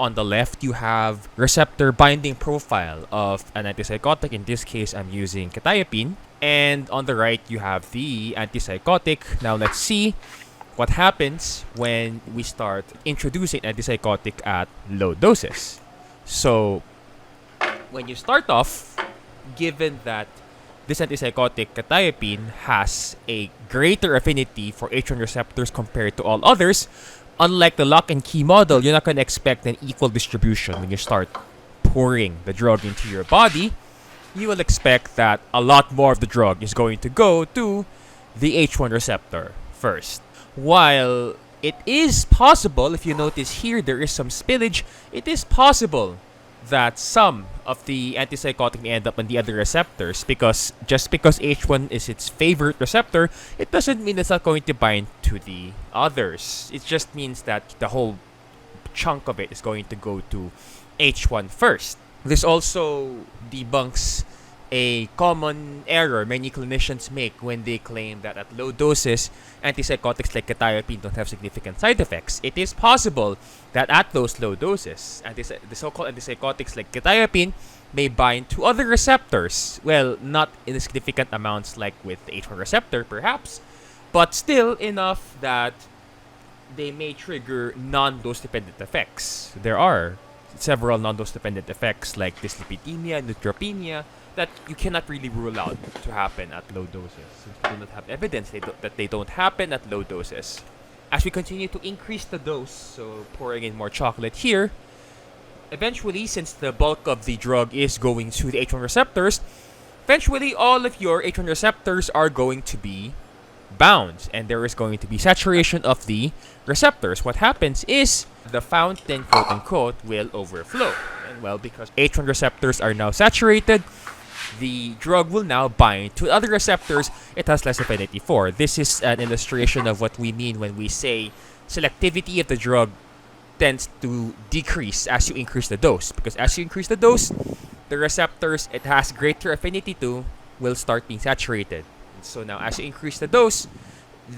on the left, you have receptor binding profile of an antipsychotic. In this case, I'm using quetiapine. And on the right, you have the antipsychotic. Now let's see what happens when we start introducing antipsychotic at low doses. So when you start off, given that this antipsychotic quetiapine has a greater affinity for H1 receptors compared to all others, unlike the lock and key model, you're not going to expect an equal distribution when you start pouring the drug into your body. You will expect that a lot more of the drug is going to go to the H1 receptor first. While it is possible, if you notice here, there is some spillage, it is possible that some of the antipsychotic may end up on the other receptors, because just because H1 is its favorite receptor, it doesn't mean it's not going to bind to the others. It just means that the whole chunk of it is going to go to H1 first. This also debunks a common error many clinicians make when they claim that at low doses, antipsychotics like quetiapine don't have significant side effects. It is possible that at those low doses, the so-called antipsychotics like quetiapine may bind to other receptors. Well, not in significant amounts like with the H1 receptor, perhaps, but still enough that they may trigger non-dose-dependent effects. There are several non-dose-dependent effects like dyslipidemia, neutropenia, that you cannot really rule out to happen at low doses, since we do not have evidence that they don't happen at low doses. As we continue to increase the dose, so pouring in more chocolate here, eventually, since the bulk of the drug is going to the H1 receptors, eventually all of your H1 receptors are going to be bound, and there is going to be saturation of the receptors. What happens is the fountain, quote-unquote, will overflow. And well, because H1 receptors are now saturated, the drug will now bind to other receptors it has less affinity for. This is an illustration of what we mean when we say selectivity of the drug tends to decrease as you increase the dose. Because as you increase the dose, the receptors it has greater affinity to will start being saturated. So now as you increase the dose,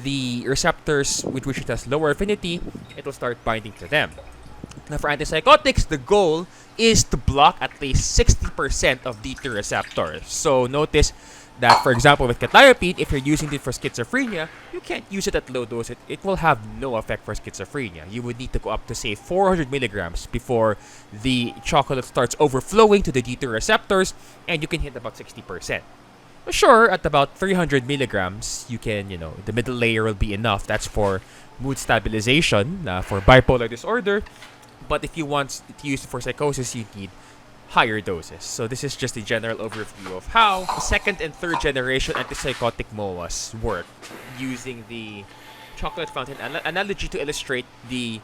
the receptors with which it has lower affinity, it will start binding to them. Now for antipsychotics, the goal is to block at least 60% of D2 receptors. So notice that, for example, with quetiapine, if you're using it for schizophrenia, you can't use it at low dose. It will have no effect for schizophrenia. You would need to go up to, say, 400 milligrams before the chocolate starts overflowing to the D2 receptors, and you can hit about 60%. Sure, at about 300 milligrams, you can, the middle layer will be enough. That's for mood stabilization, for bipolar disorder. But if you want to use it for psychosis, you need higher doses. So this is just a general overview of how second and third generation antipsychotic MOAs work, using the chocolate fountain analogy to illustrate the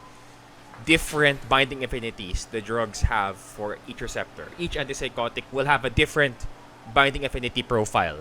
different binding affinities the drugs have for each receptor. Each antipsychotic will have a different binding affinity profile.